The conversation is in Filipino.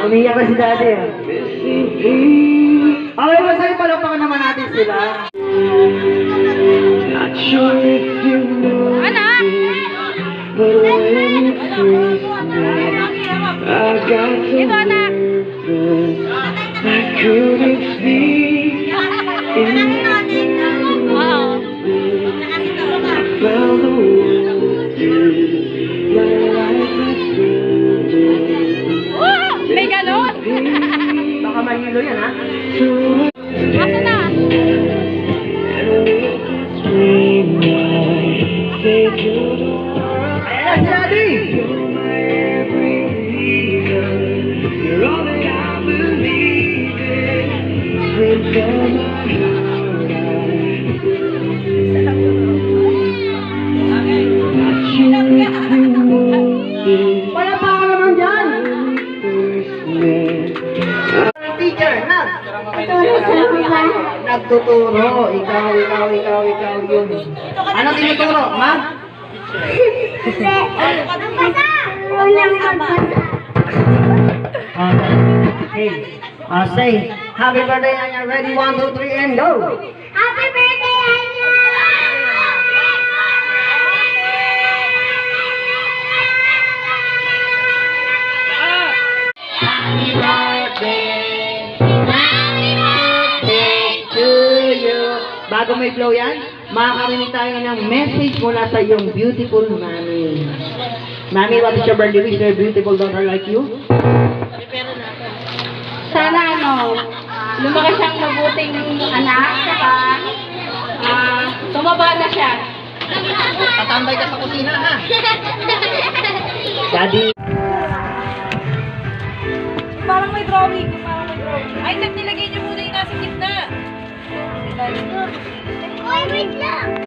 Umiyak na si Daddy. Okay, masaya palakpakan naman natin sila. Anak! Ito, anak! Wow! May ganon! Baka mahilo yan, ha? Asa na? Ayan na si Daddy! Palakpakan naman dyan! Teacher, nagtuturo. Ikaw yun. Ano tinuturo, ma'am? Okay. Say, happy birthday, Anya. Ready, 1, 2, 3, and go! Happy birthday, Anya! Happy birthday! Happy birthday to you! Bago may blow yan, makakarinig tayo ng message mula sa iyong beautiful mommy. Mommy, what is your birthday wish to a beautiful daughter like you? Sana lumaki siyang mabuting anak, saka tumaba na siya. Tatambay ka sa kusina, ha? Daddy. Parang may drawing. Ay, nilagay niyo muna yung nasa gitna. Uy, wait lang!